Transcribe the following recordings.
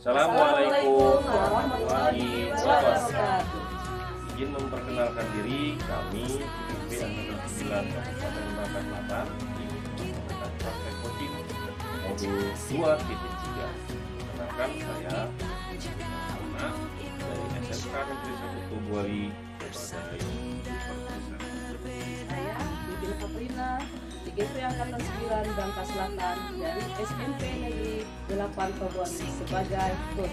Assalamualaikum warahmatullahi wabarakatuh. wabarakatuh. Izin memperkenalkan diri, kami IPB Angkatan 9 Kabupaten Bangka Selatan ini melakukan praktek coaching modul 2.3. Kenalkan saya anak dari SMK Negeri 1 Tubuari sebagai supervisor. Saya Bibi Katrina, IGP Angkatan 9 Bangka Selatan dari SMP Negeri 8 Tobuari sebagai coach.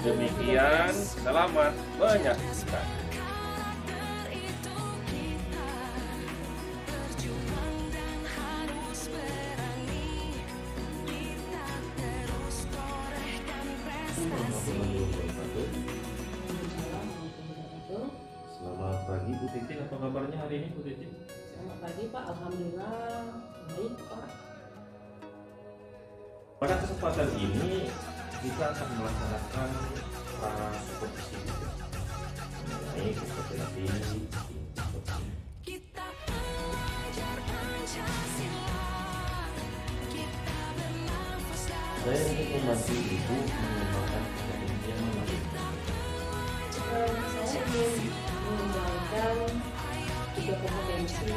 Demikian, selamat menyaksikan. Selamat pagi Bu Titin, apa kabarnya hari ini Bu Titin? Selamat pagi Pak, alhamdulillah baik Pak. Pada kesempatan ini kita akan melaksanakan supervisi mengenai kompetensi coaching. Saya ingin membantu Ibu mengembangkan kompetensi yang mana? Saya ingin mengembangkan 3 kompetensi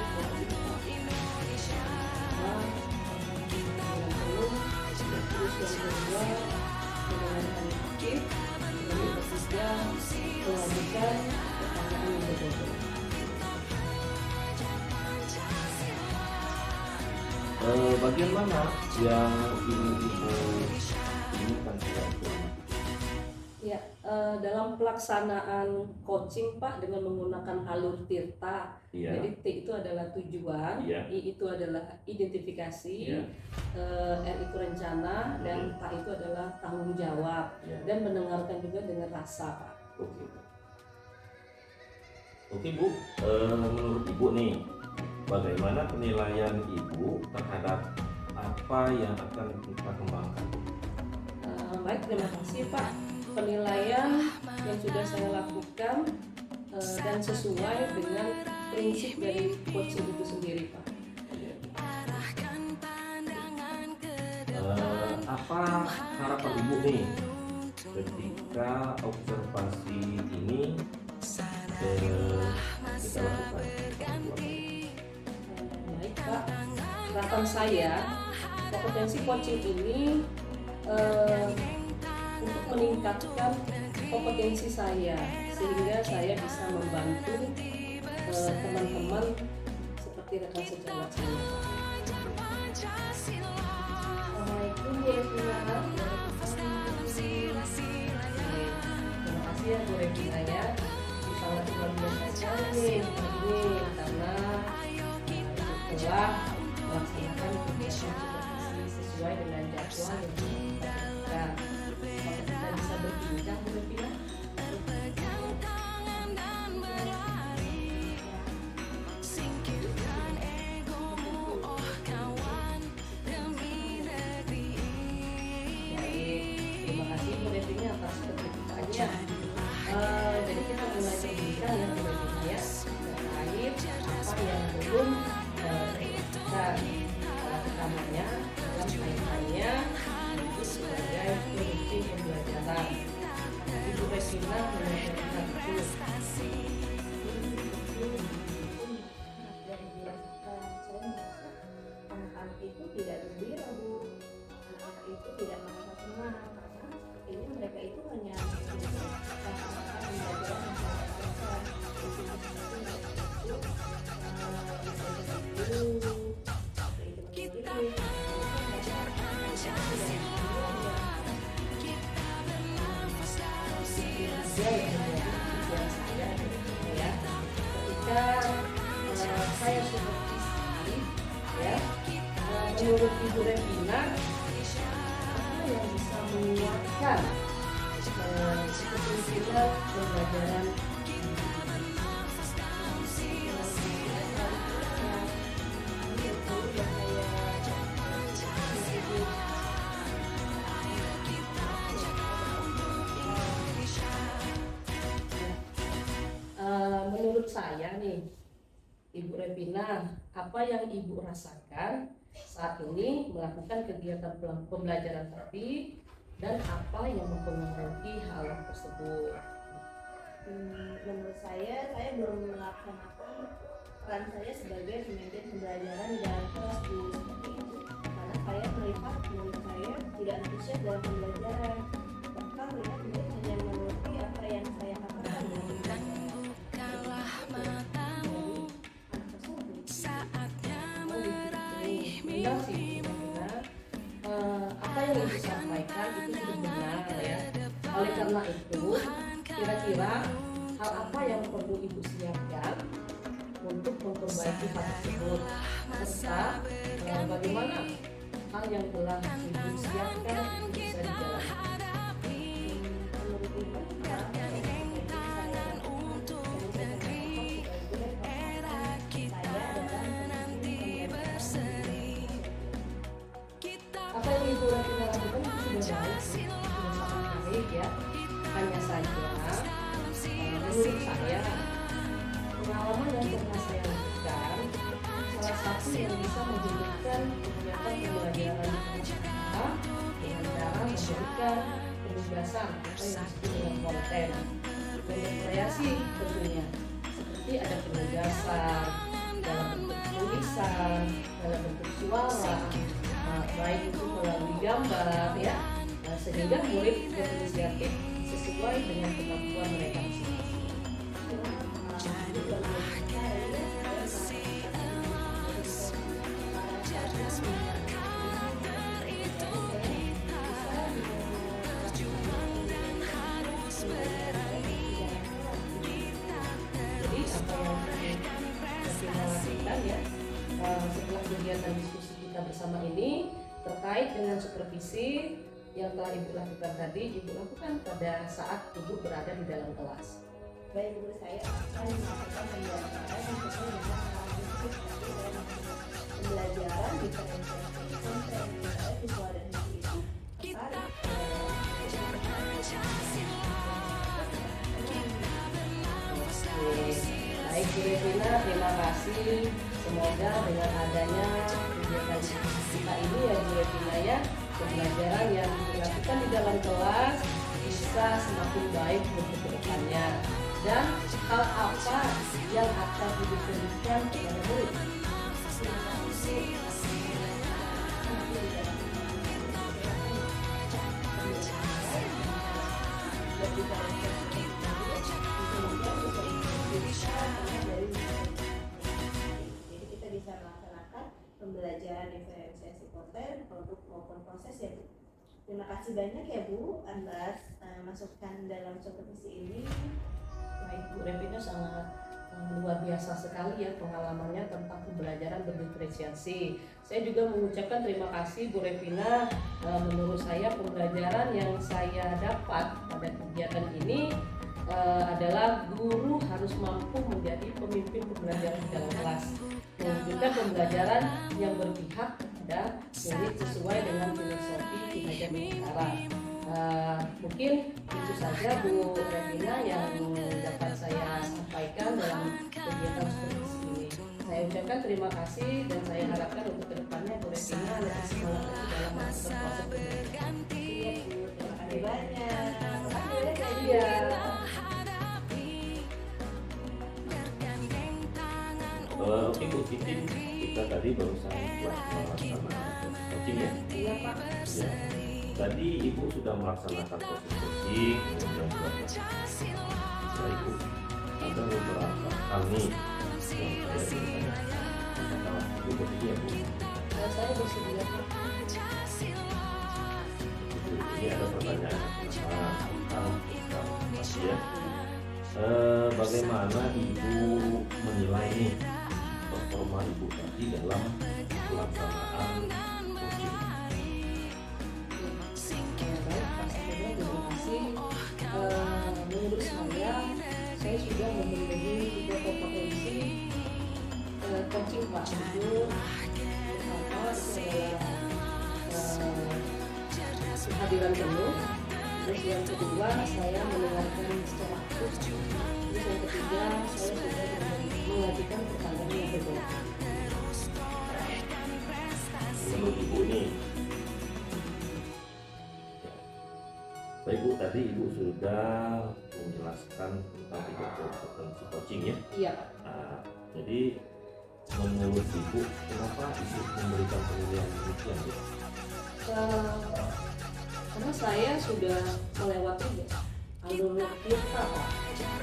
terus yang kedua mengenai aktif, yang ketiga melakukan pertanyaan yang berbeda. Bagian mana yang ingin Ibu inginkan saya? Ya, dalam pelaksanaan coaching Pak dengan menggunakan alur tirta. Iya. Jadi T itu adalah tujuan, Iya. I itu adalah identifikasi, Iya. R itu rencana, dan K itu adalah tanggung jawab, Iya. dan mendengarkan juga dengan rasa Pak. Oke Bu, menurut Ibu nih, bagaimana penilaian Ibu terhadap apa yang akan kita kembangkan? Baik, terima kasih Pak. Penilaian yang sudah saya lakukan dan sesuai dengan prinsip dari coaching itu sendiri Pak. Apa harapan Ibu nih ketika observasi ini kita lakukan? Baik Pak, harapan saya kompetensi coaching ini untuk meningkatkan kompetensi saya sehingga saya bisa membantu teman-teman seperti rekan sejawat saya. Assalamualaikum terima kasih ya Bu Regina ya, sangat luar biasa sekali ini karena telah melaksanakan kegiatan supervisi sesuai dengan jadwal yang kita berikan. Kita bisa berbincang Bu Regina. Terima kasih Bu Regina atas keterbukaannya. Jadi kita mulai berbincang ya Bu Regina ya terkait apa yang belum kita pertamanya dalam kaitannya itu sebagai produksi pembelajaran. Ibu Regina menyampaikan itu. Anak-anak itu tidak gembira Bu, anak-anak itu tidak merasa senang karena ini mereka itu hanya melaksanakan pembelajaran yang sangat besar. Ketika saya supervisi ya, menurut Ibu Regina apa yang bisa menguatkan kepemimpinan pembelajaran Ibu Revina, apa yang Ibu rasakan saat ini melakukan kegiatan pembelajaran tadi dan apa yang mempengaruhi hal tersebut? Menurut saya belum melaksanakan peran saya sebagai pemimpin pembelajaran di dalam kelas dulu seperti itu, karena saya melihat menurut saya tidak antusias dalam pembelajaran, bahkan melihat murid hanya menuruti apa yang saya katakan. Benar sih, benar. Apa yang Ibu sampaikan itu sudah benar ya. Oleh karena itu, kira-kira hal apa yang perlu Ibu siapkan untuk memperbaiki hal tersebut, serta bagaimana hal yang telah Ibu siapkan bisa dijalankan? Menurut Ibu, apa yang Ibu Revina lakukan itu sudah baik, sudah sangat baik ya. Hanya saja menurut saya pengalaman yang pernah saya lakukan, salah satu yang bisa menjadikan kegiatan pembelajaran kita dengan cara memberikan penugasan atau yang disebut dengan konten dan bervariasi tentunya, seperti ada penugasan dalam bentuk tulisan, dalam bentuk suara, baik itu melalui gambar ya, sehingga murid berinisiatif sesuai dengan kemampuan mereka masing-masing. Jadi apa yang kita lakukan ya, setelah kegiatan diskusi kita bersama ini terkait dengan supervisi yang telah Ibu lakukan tadi, Ibu lakukan pada saat Ibu berada di dalam kelas. baik guru saya akan melakukan pembelajaran yang sesuai dengan pembelajaran diferensiasi konten visual dan visual Baik Bu Revina, terima kasih. Semoga dengan adanya kegiatan kita ini ya Bu Revina ya, pembelajaran yang dilakukan di dalam kelas bisa semakin baik untuk kedepannya. Dan hal apa yang akan diberikan kepada murid? Jadi kita bisa melaksanakan pembelajaran diferensiasi konten, produk maupun proses ya Bu. Terima kasih banyak ya Bu atas masukan dalam supervisi ini. Baik Bu Revina, sangat luar biasa sekali ya pengalamannya tentang pembelajaran berdiferensiasi. Saya juga mengucapkan terima kasih Bu Revina. Menurut saya pembelajaran yang saya dapat pada kegiatan ini adalah guru harus mampu menjadi pemimpin pembelajaran di dalam kelas, mewujudkan pembelajaran yang berpihak kepada murid sesuai dengan filosofi Ki Hajar Nusantara. Mungkin itu saja Bu Revina yang dapat saya sampaikan dalam kegiatan supervisi ini. Saya ucapkan terima kasih dan saya harapkan untuk kedepannya Bu Revina lebih semangat lagi dalam melakukan proses pembelajaran. Iya Bu, terima kasih banyak. Iya. Oke Bu Titin, kita tadi barusan melaksanakan coaching ya. Iya Pak. Ya. Tadi Ibu sudah melaksanakan proses coaching, kemudian setelah Ibu ada beberapa hal nih yang saya ingin apakah Ibu bersedia Bu? Saya bersedia Pak. Ini ada pertanyaan tentang ya. Bagaimana Ibu menilai nih performa Ibu tadi dalam pelaksanaan coaching? Baik Pak Samuel, terima kasih. Menurut saya sudah memiliki 3 kompetensi coaching Pak. Itu pertama itu adalah kehadiran penuh. Terus yang kedua, saya mendengarkan secara aktif. Terus yang ketiga, saya sudah mengajukan pertanyaan yang berbeda. Ibu, tadi Ibu sudah menjelaskan tentang 3 kompetensi coaching ya. Iya. Nah, jadi menurut Ibu, kenapa Ibu memberikan penilaian demikian ya? Karena saya sudah melewati alur kita, Pak.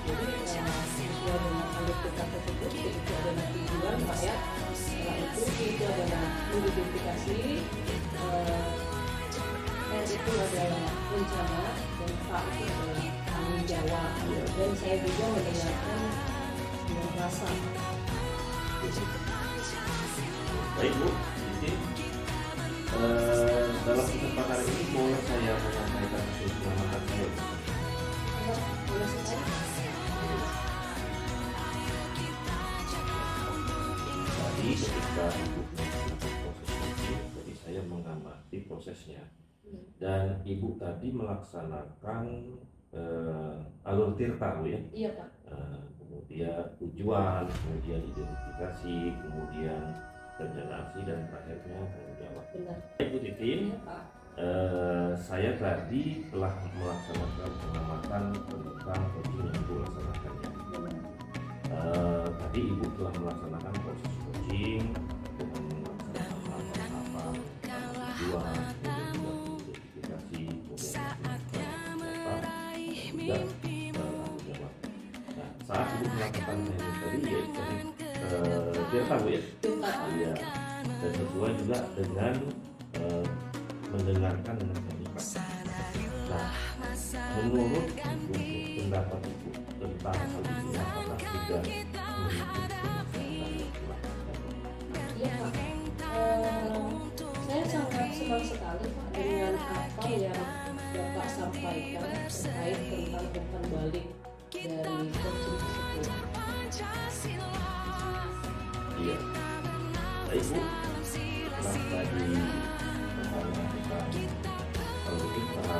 Jadi sesuai dengan alur kita tersebut, itu adalah tujuan saya. Setelah itu adalah mengidentifikasi, itu adalah rencana, dan Pak itu adalah tanggung jawab. Dan saya juga mendengarkan dengan rasa. Baik Bu, jadi dalam kesempatan ini boleh saya menyampaikan hasil pengamatan saya. Boleh sekali. Tadi ketika Ibu melakukan proses coaching, jadi saya mengamati prosesnya. Dan Ibu tadi melaksanakan alur tirta Bu ya. Iya Pak. Kemudian tujuan, kemudian identifikasi, kemudian regenerasi, dan terakhirnya tanggung jawab. Benar. Ibu Titin, Iya Pak. saya tadi telah melaksanakan pengamatan tentang coaching yang Ibu laksanakannya. Tadi Ibu telah melaksanakan proses coaching dengan melaksanakan tahapan tujuan, kemudian juga identifikasi, kemudian juga tanggung jawab. Nah, saat Ibu melakukan ini tadi ya tirta Bu ya. Iya. Dan sesuai juga dengan mendengarkan dengan terlibat. Nah, menurut Ibu, pendapat Ibu tentang hal ini apakah sudah Iya Pak. Saya sangat senang sekali Pak dengan apa yang Bapak sampaikan terkait tentang umpan balik dari coaching tersebut. Iya. Baik Bu, setelah tadi melakukan kalau kita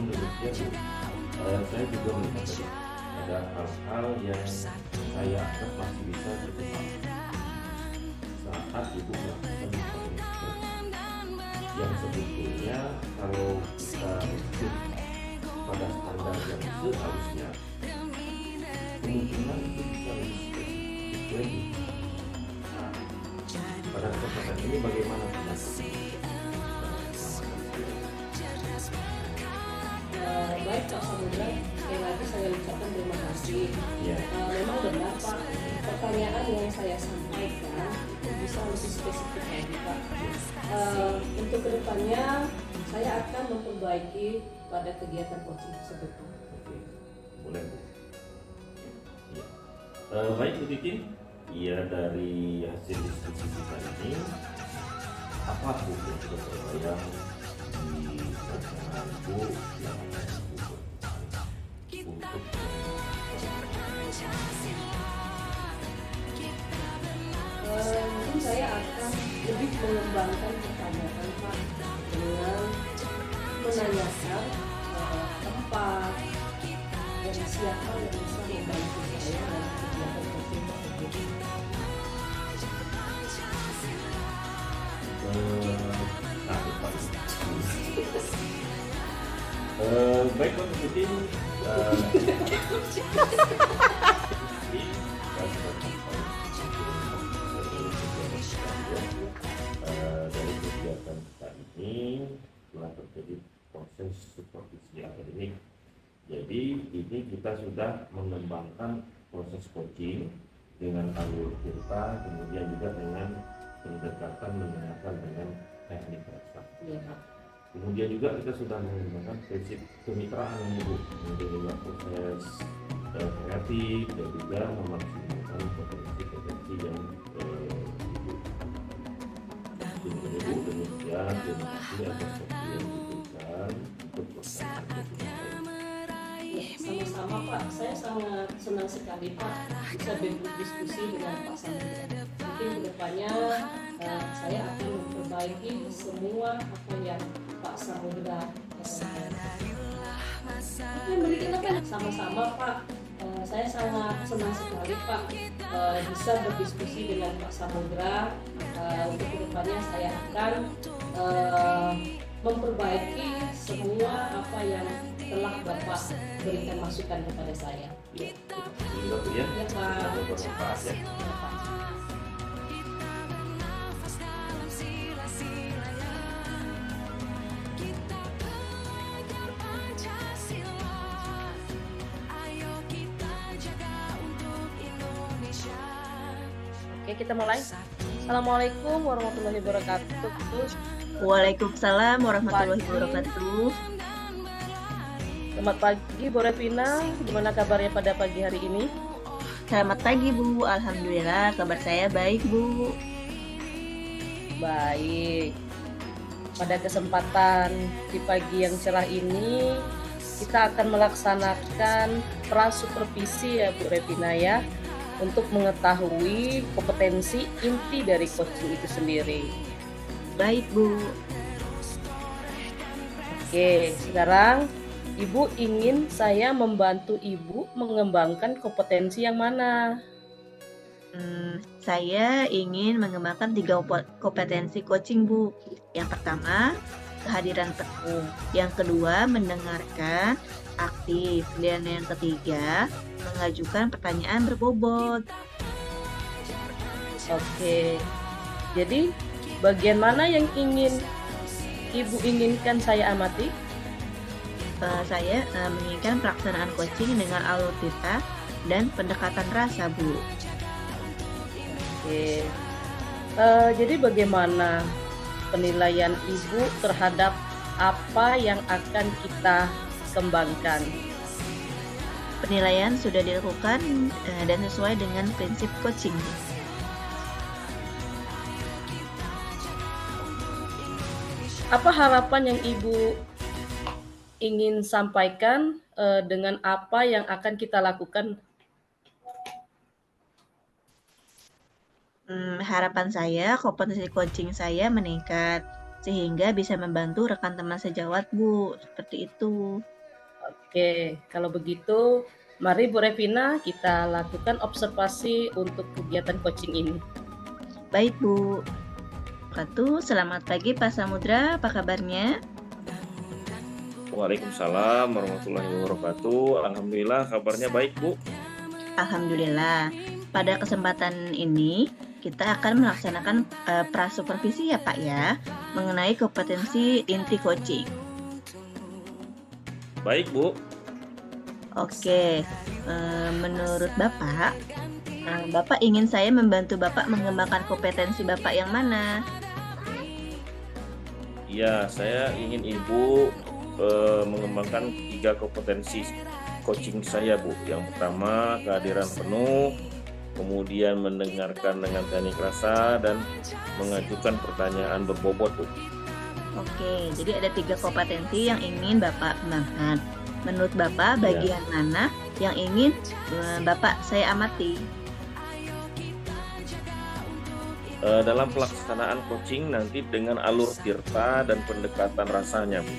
menurut Bu, saya juga melihat ada hal-hal yang saya anggap masih bisa berkembang saat Ibu melakukan yang sebetulnya kalau kita ikut pada standar yang seharusnya kemungkinan itu bisa lebih spesifik lagi. Nah, pada kesempatan ini bagaimana Baik Pak Samudra, sekali lagi saya ucapkan terima kasih. ya. Memang benar Pak, pertanyaan yang saya sampaikan itu bisa lebih spesifik lagi Pak. Untuk kedepannya saya akan memperbaiki pada kegiatan coaching tersebut Pak. Oke, boleh Bu. Ya. Baik Bu Titin, iya dari hasil diskusi kita ini apa Bu yang sudah terbayang di pelaksanaan Bu yang akan dilakukan untuk Mungkin saya akan lebih mengembangkan pertanyaan Pak dengan menanyakan tempat dan siapa yang bisa membantu saya dalam kegiatan coaching tersebut. Baik Pak Titin, dari kegiatan kita ini telah terjadi proses supervisi akademik. Jadi ini kita sudah mengembangkan proses coaching dengan alur tirta, kemudian juga dengan pendekatan mengenalkan dengan teknik rasa. Iya Pak. Kemudian juga kita sudah menggunakan prinsip kemitraan ini Bu, kemudian juga proses kreatif dan juga memaksimalkan potensi yang Ibu demikian. Terima kasih atas waktu yang diberikan untuk pelaksanaan Ya, sama-sama Pak, saya sangat senang sekali Pak bisa berdiskusi dengan Pak Samudra. Mungkin kedepannya saya akan memperbaiki semua apa yang Pak Samudra sama-sama Pak. Saya sangat senang sekali Pak bisa berdiskusi dengan Pak Samudra. Untuk kedepannya saya akan memperbaiki semua apa yang telah Bapak berikan masukan kepada saya. Ya, sehingga Bu ya, Ya, Pak. semoga bermanfaat ya. Ya, Pak. Oke, kita mulai. Assalamualaikum warahmatullahi wabarakatuh. Waalaikumsalam warahmatullahi Pagi. wabarakatuh. Selamat pagi, Bu Revina. Gimana kabarnya pada pagi hari ini? Selamat pagi Bu, alhamdulillah kabar saya baik Bu. Baik. Pada kesempatan di pagi yang cerah ini, kita akan melaksanakan prasupervisi ya Bu Revina ya, untuk mengetahui kompetensi inti dari coaching itu sendiri. Baik Bu. Oke, sekarang Ibu ingin saya membantu Ibu mengembangkan kompetensi yang mana? Saya ingin mengembangkan 3 kompetensi coaching Bu. Yang pertama, kehadiran penuh. Yang kedua, mendengarkan aktif. Dan yang ketiga, mengajukan pertanyaan berbobot. Oke, jadi bagian mana yang ingin Ibu inginkan saya amati? Saya menginginkan pelaksanaan coaching dengan alur cerita dan pendekatan rasa Bu. Oke, jadi bagaimana penilaian Ibu terhadap apa yang akan kita kembangkan? Penilaian sudah dilakukan dan sesuai dengan prinsip coaching. Apa harapan yang Ibu ingin sampaikan dengan apa yang akan kita lakukan? Harapan saya kompetensi coaching saya meningkat sehingga bisa membantu rekan teman sejawat Bu, seperti itu. Oke, kalau begitu mari Bu Revina kita lakukan observasi untuk kegiatan coaching ini. Baik Bu. Selamat pagi Pak Samudra, apa kabarnya? Waalaikumsalam warahmatullahi wabarakatuh. Alhamdulillah kabarnya baik Bu. Alhamdulillah. Pada kesempatan ini kita akan melaksanakan prasupervisi ya Pak ya, mengenai kompetensi inti coaching. Baik Bu. Oke, menurut Bapak, Bapak ingin saya membantu Bapak mengembangkan kompetensi Bapak yang mana? Ya, saya ingin Ibu mengembangkan 3 kompetensi coaching saya Bu. Yang pertama, kehadiran penuh, kemudian mendengarkan dengan teknik rasa, dan mengajukan pertanyaan berbobot Bu. Oke, jadi ada 3 kompetensi yang ingin Bapak kembangkan. Menurut Bapak, bagian mana yang ingin Bapak saya amati? Dalam pelaksanaan coaching nanti dengan alur tirta dan pendekatan rasanya Bu.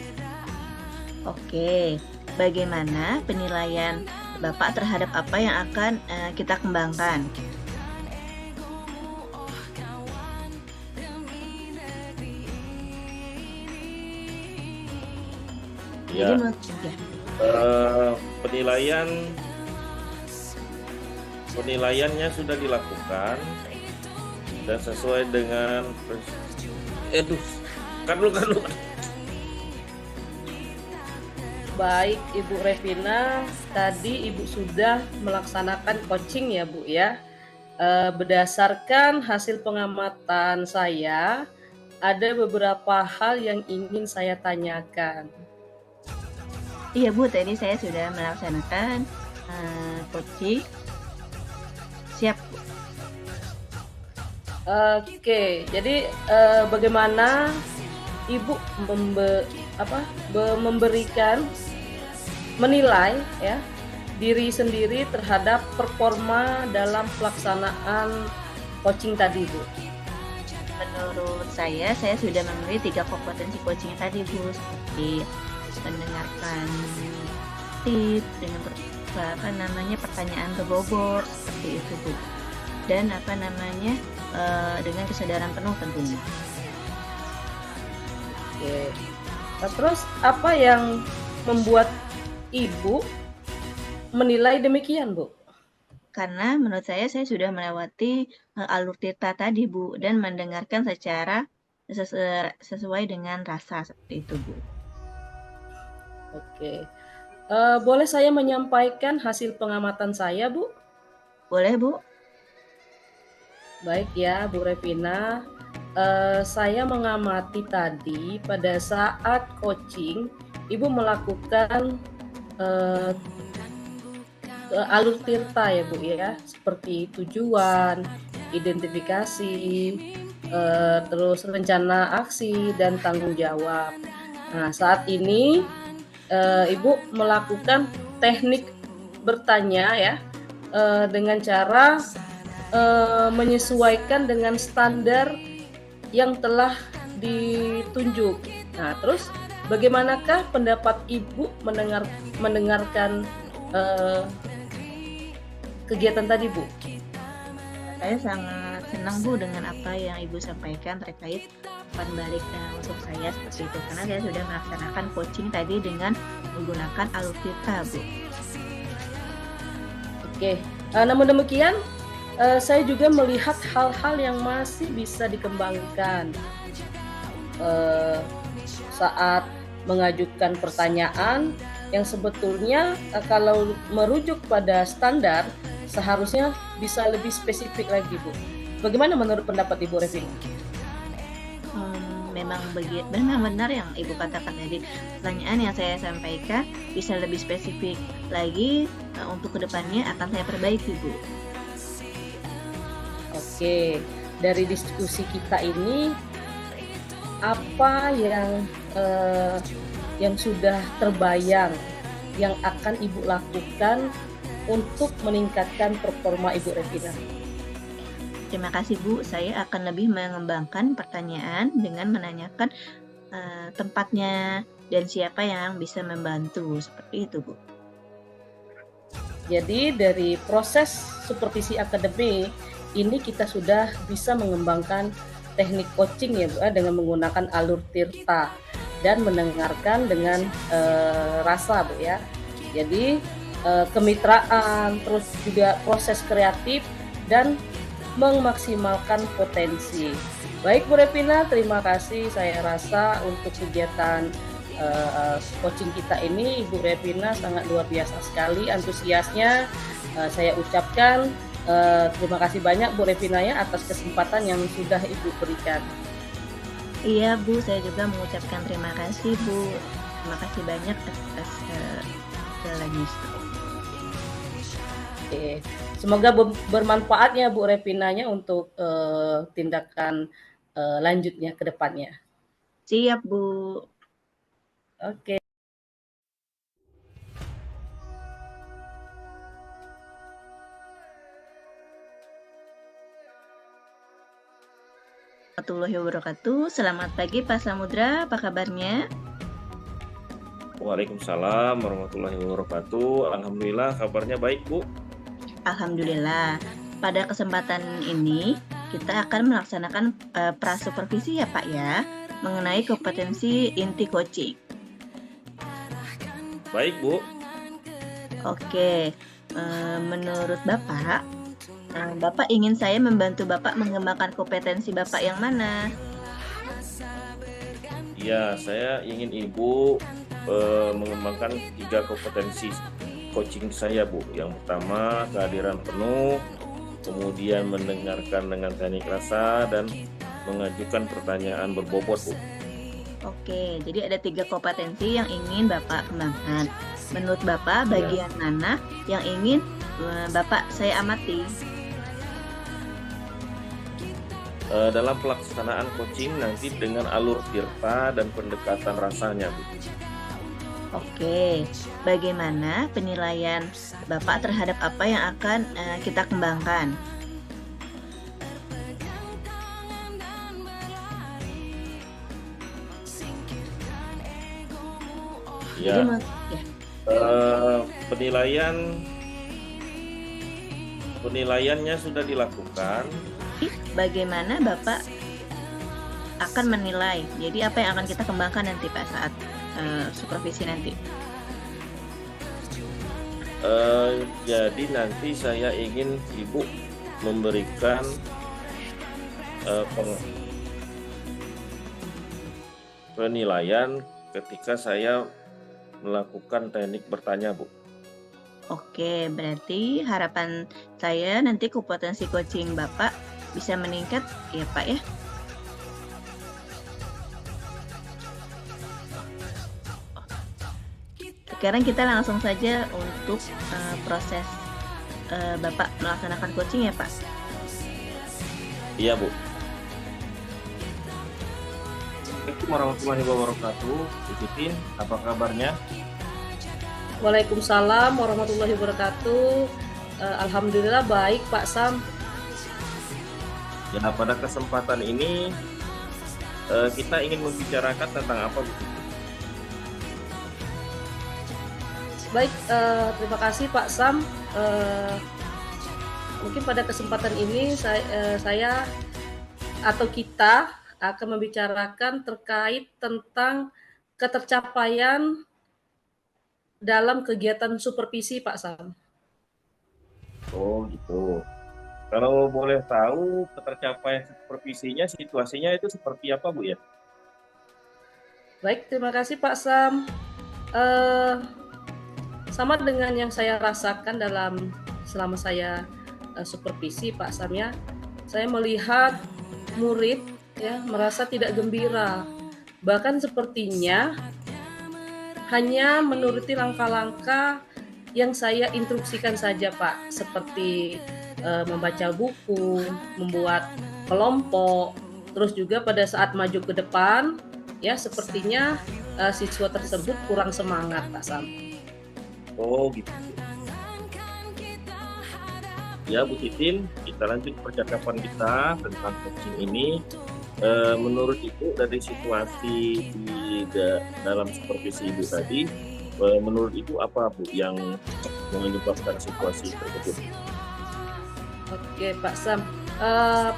Oke, bagaimana penilaian Bapak terhadap apa yang akan kita kembangkan? Ya, Jadi menurut penilaiannya sudah dilakukan dan sesuai dengan kan dulu. Baik Ibu Revina, tadi Ibu sudah melaksanakan coaching ya Bu ya. Berdasarkan hasil pengamatan saya, ada beberapa hal yang ingin saya tanyakan. Iya Bu, tadi saya sudah melaksanakan coaching. Siap. Oke, jadi bagaimana Ibu memberikan menilai ya diri sendiri terhadap performa dalam pelaksanaan coaching tadi Bu? Menurut saya sudah memenuhi 3 kompetensi coaching tadi Bu, seperti mendengarkan tips dengan pertanyaan berbobot seperti itu Bu, dan dengan kesadaran penuh tentunya. Oke. Nah, terus apa yang membuat Ibu menilai demikian, Bu? Karena menurut saya sudah melewati alur tirta tadi, Bu, dan mendengarkan secara sesuai dengan rasa seperti itu, Bu. Oke. Boleh saya menyampaikan hasil pengamatan saya, Bu? Boleh, Bu? Baik ya, Bu Revina. Saya mengamati tadi pada saat coaching, Ibu melakukan alur tirta ya Bu ya, seperti tujuan, identifikasi, terus rencana aksi dan tanggung jawab. Nah, saat ini Ibu melakukan teknik bertanya ya, dengan cara menyesuaikan dengan standar yang telah ditunjuk. Nah, terus bagaimanakah pendapat Ibu mendengarkan kegiatan tadi, Bu? Saya sangat senang, Bu, dengan apa yang Ibu sampaikan terkait umpan balik untuk saya seperti itu, karena saya sudah melaksanakan coaching tadi dengan menggunakan alur tirta, Bu. Oke, namun demikian saya juga melihat hal-hal yang masih bisa dikembangkan saat mengajukan pertanyaan yang sebetulnya kalau merujuk pada standar seharusnya bisa lebih spesifik lagi, Bu. Bagaimana menurut pendapat Ibu Revina? Memang benar yang Ibu katakan tadi. Pertanyaan yang saya sampaikan bisa lebih spesifik lagi, untuk kedepannya akan saya perbaiki, Bu. Oke, dari diskusi kita ini apa yang sudah terbayang yang akan Ibu lakukan untuk meningkatkan performa Ibu Revina? Terima kasih, Bu. Saya akan lebih mengembangkan pertanyaan dengan menanyakan tempatnya dan siapa yang bisa membantu, seperti itu, Bu. Jadi dari proses supervisi akademik ini kita sudah bisa mengembangkan teknik coaching ya Bu, dengan menggunakan alur tirta dan mendengarkan dengan rasa, Bu ya. Jadi kemitraan, terus juga proses kreatif dan memaksimalkan potensi. Baik Bu Revina, terima kasih. Saya rasa untuk kegiatan coaching kita ini Ibu Revina sangat luar biasa sekali antusiasnya. Saya ucapkan terima kasih banyak Bu Revina ya atas kesempatan yang sudah Ibu berikan. Iya, Bu, saya juga mengucapkan terima kasih, Bu. Terima kasih banyak atas lagi. Oke. Semoga bermanfaatnya Bu Revinanya untuk tindakan lanjutnya ke depannya. Siap, Bu. Oke. Warahmatullahi wabarakatuh. Selamat pagi Pak Samudra, apa kabarnya? Waalaikumsalam warahmatullahi wabarakatuh. Alhamdulillah kabarnya baik, Bu. Alhamdulillah. Pada kesempatan ini kita akan melaksanakan prasupervisi ya Pak ya, mengenai kompetensi inti coaching. Baik, Bu. Oke, menurut Bapak, Bapak ingin saya membantu Bapak mengembangkan kompetensi Bapak yang mana? Ya, saya ingin Ibu mengembangkan 3 kompetensi coaching saya, Bu. Yang pertama, kehadiran penuh, kemudian mendengarkan dengan teknik rasa, dan mengajukan pertanyaan berbobot, Bu. Oke, jadi ada 3 kompetensi yang ingin Bapak kembangkan. Menurut Bapak, bagian mana yang ingin Bapak saya amati? Dalam pelaksanaan coaching nanti dengan alur tirta dan pendekatan rasanya, Bu. Oke, bagaimana penilaian Bapak terhadap apa yang akan kita kembangkan? Ya, Jadi, penilaiannya sudah dilakukan. bagaimana Bapak akan menilai. Jadi apa yang akan kita kembangkan nanti Pak saat supervisi nanti? Jadi nanti saya ingin Ibu memberikan penilaian ketika saya melakukan teknik bertanya, Bu. Oke, berarti harapan saya nanti kompetensi coaching Bapak bisa meningkat ya Pak ya? Sekarang kita langsung saja untuk proses Bapak melaksanakan coaching ya Pak? Iya, Bu. Assalamualaikum warahmatullahi wabarakatuh. Bu Titin, apa kabarnya? Waalaikumsalam warahmatullahi wabarakatuh. Alhamdulillah baik Pak Sam. Ya, pada kesempatan ini kita ingin membicarakan tentang apa, Bu? Baik, terima kasih Pak Sam. Mungkin pada kesempatan ini saya atau kita akan membicarakan terkait tentang ketercapaian dalam kegiatan supervisi Pak Sam. Oh gitu. Kalau boleh tahu ketercapaian supervisinya, situasinya itu seperti apa, Bu ya? Baik, terima kasih Pak Sam. Sama dengan yang saya rasakan selama saya supervisi Pak Sam ya, saya melihat murid ya merasa tidak gembira, bahkan sepertinya hanya menuruti langkah-langkah yang saya instruksikan saja Pak, seperti membaca buku, membuat kelompok, terus juga pada saat maju ke depan ya sepertinya siswa tersebut kurang semangat Pak Sam. Oh gitu. Ya Bu Titin, kita lanjut percakapan kita tentang coaching ini. Menurut Ibu dari situasi dalam supervisi Ibu tadi, menurut Ibu apa Bu yang menyebabkan situasi tersebut? Oke Pak Sam,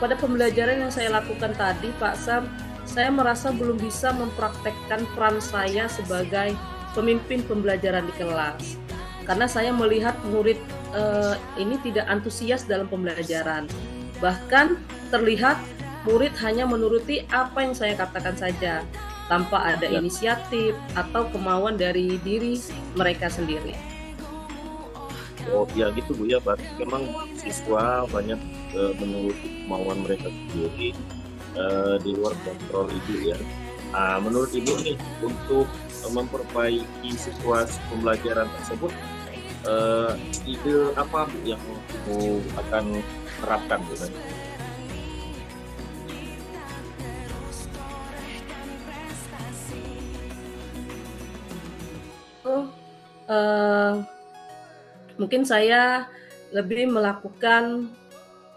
pada pembelajaran yang saya lakukan tadi Pak Sam, saya merasa belum bisa mempraktekkan peran saya sebagai pemimpin pembelajaran di kelas. Karena saya melihat murid ini tidak antusias dalam pembelajaran. Bahkan terlihat murid hanya menuruti apa yang saya katakan saja, tanpa ada inisiatif atau kemauan dari diri mereka sendiri. Oh ya gitu Bu ya, berarti memang siswa banyak menuruti kemauan mereka sendiri di luar kontrol Ibu ya. Menurut Ibu nih, untuk memperbaiki situasi pembelajaran tersebut, ide apa Bu yang Ibu akan terapkan Bu? Mungkin saya lebih melakukan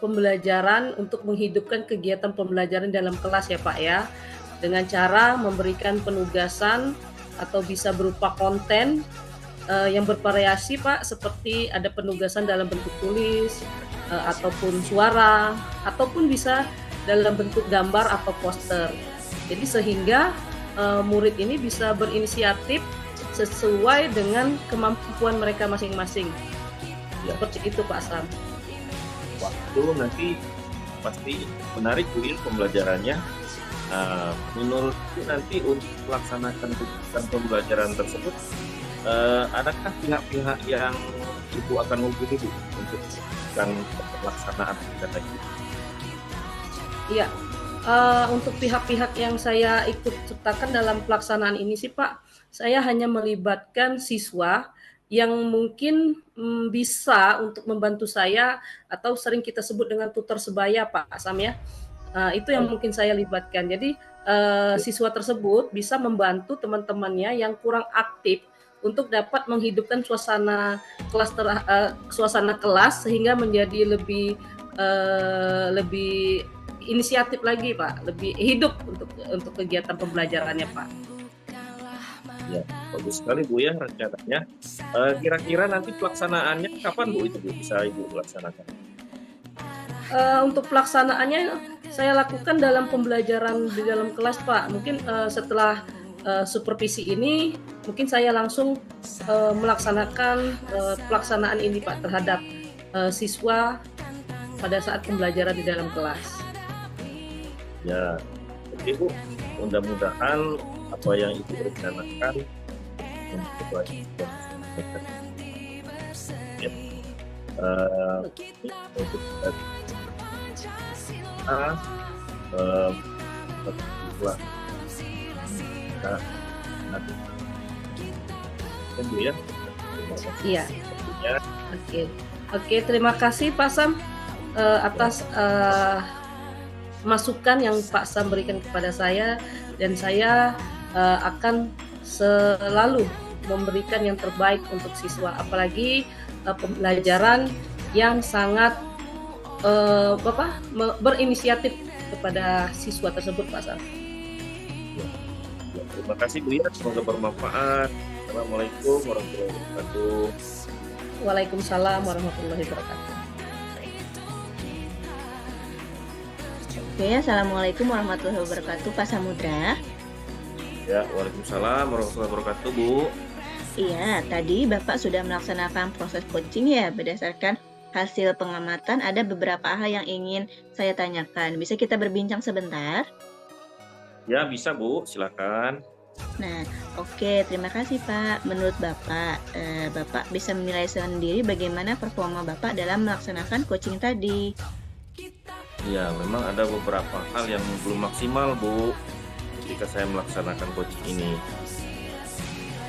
pembelajaran untuk menghidupkan kegiatan pembelajaran dalam kelas ya Pak ya, dengan cara memberikan penugasan atau bisa berupa konten yang bervariasi Pak, seperti ada penugasan dalam bentuk tulis ataupun suara, ataupun bisa dalam bentuk gambar atau poster. Jadi sehingga murid ini bisa berinisiatif sesuai dengan kemampuan mereka masing-masing. Ya. Seperti itu Pak Sam. Waktu nanti pasti menarik Bu pembelajarannya. Menurutku nanti untuk melaksanakan kegiatan pembelajaran tersebut, adakah pihak-pihak yang Ibu akan hubungi Bu untuk pelaksanaan kegiatan itu? Iya, untuk pihak-pihak yang saya ikut sertakan dalam pelaksanaan ini sih Pak, saya hanya melibatkan siswa yang mungkin bisa untuk membantu saya, atau sering kita sebut dengan tutor sebaya Pak Sam ya. Itu yang mungkin saya libatkan. Jadi siswa tersebut bisa membantu teman-temannya yang kurang aktif untuk dapat menghidupkan suasana kelas sehingga menjadi lebih inisiatif lagi Pak, lebih hidup untuk kegiatan pembelajarannya Pak. Ya, bagus sekali Bu ya rencananya. Kira-kira nanti pelaksanaannya kapan Bu itu Bu bisa Ibu laksanakan? Untuk pelaksanaannya saya lakukan dalam pembelajaran di dalam kelas, Pak. Mungkin setelah supervisi ini, mungkin saya langsung melaksanakan pelaksanaan ini, Pak, terhadap siswa pada saat pembelajaran di dalam kelas. Ya, jadi Bu, mudah-mudahan apa yang Ibu rencanakan untuk baik ya. Untuk nanti kan Bu ya. Iya. Ya, Oke, terima kasih Pak Sam atas masukan yang Pak Sam berikan kepada saya, dan saya akan selalu memberikan yang terbaik untuk siswa, apalagi pembelajaran yang sangat berinisiatif kepada siswa tersebut, Pak Sam. ya, terima kasih Bu ya, semoga bermanfaat. Assalamualaikum warahmatullahi wabarakatuh. Waalaikumsalam warahmatullahi wabarakatuh. Oke, assalamualaikum warahmatullahi wabarakatuh, Pak Samudra. Ya, waalaikumsalam warahmatullahi wabarakatuh, Bu. Iya, tadi Bapak sudah melaksanakan proses coaching ya, berdasarkan hasil pengamatan. Ada beberapa hal yang ingin saya tanyakan. Bisa kita berbincang sebentar? Ya, bisa Bu, silakan. Nah, oke, terima kasih Pak. Menurut Bapak, Bapak bisa menilai sendiri bagaimana performa Bapak dalam melaksanakan coaching tadi. Ya, memang ada beberapa hal yang belum maksimal, Bu, ketika saya melaksanakan coaching ini.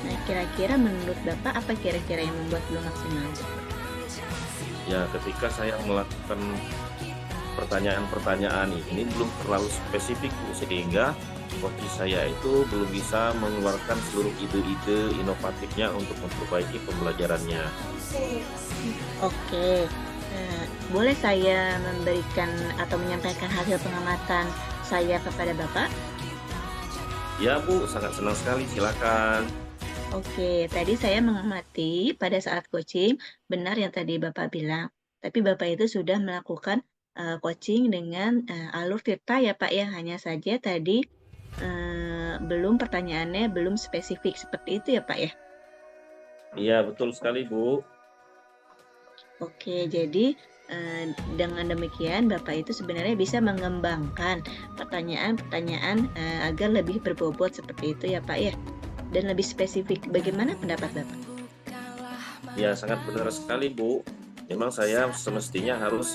Nah, kira-kira menurut Bapak apa kira-kira yang membuat belum maksimal? Ya, ketika saya melakukan pertanyaan-pertanyaan ini belum terlalu spesifik, Bu, sehingga coach saya itu belum bisa mengeluarkan seluruh ide-ide inovatifnya untuk memperbaiki pembelajarannya. Oke, boleh saya memberikan atau menyampaikan hasil pengamatan saya kepada Bapak? Ya, Bu, sangat senang sekali, silakan. Oke, tadi saya mengamati pada saat coaching, benar yang tadi Bapak bilang. Tapi Bapak itu sudah melakukan coaching dengan alur Tirta ya Pak ya. Hanya saja tadi belum pertanyaannya belum spesifik seperti itu ya Pak ya. Iya, betul sekali, Bu. Oke, jadi dengan demikian Bapak itu sebenarnya bisa mengembangkan pertanyaan-pertanyaan agar lebih berbobot seperti itu ya Pak ya. Dan lebih spesifik. Bagaimana pendapat Bapak? Ya, sangat benar sekali, Bu. Memang saya semestinya harus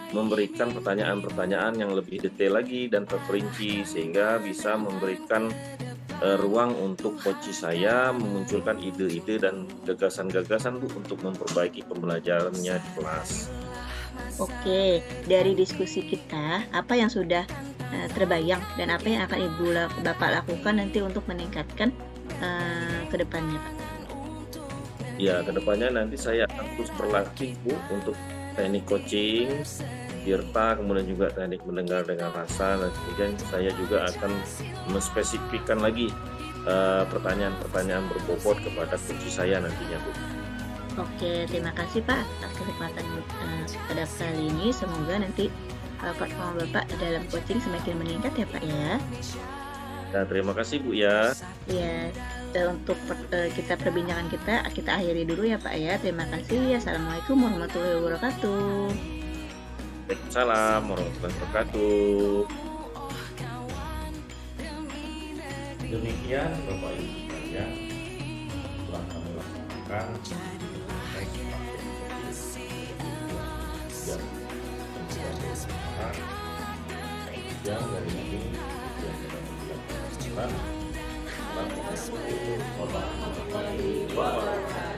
memberikan pertanyaan-pertanyaan yang lebih detail lagi dan terperinci, sehingga bisa memberikan ruang untuk coach saya memunculkan ide-ide dan gagasan-gagasan, Bu, untuk memperbaiki pembelajarannya di kelas. Oke, dari diskusi kita, apa yang sudah terbayang dan apa yang akan Bapak lakukan nanti untuk meningkatkan ke depannya, Pak? Ya, kedepannya nanti saya akan terus berlatih, Bu, untuk teknik coaching, Tirta, kemudian juga teknik mendengar dengan rasa, dan kemudian saya juga akan menspesifikkan lagi pertanyaan-pertanyaan berbobot kepada coach saya nantinya, Bu. Oke, terima kasih Pak atas kesempatan pada kali ini. Semoga nanti performa Bapak dalam coaching semakin meningkat ya Pak ya. Nah, terima kasih, Bu ya. Ya, untuk kita perbincangan kita akhiri dulu ya Pak ya. Terima kasih. Assalamualaikum warahmatullahi wabarakatuh. Waalaikumsalam warahmatullahi wabarakatuh. Demikian Bapak Ibu sekalian, telah kami laksanakan yang dari ini yang sedang dilaksanakan. Warahmatullahi wabarakatuh.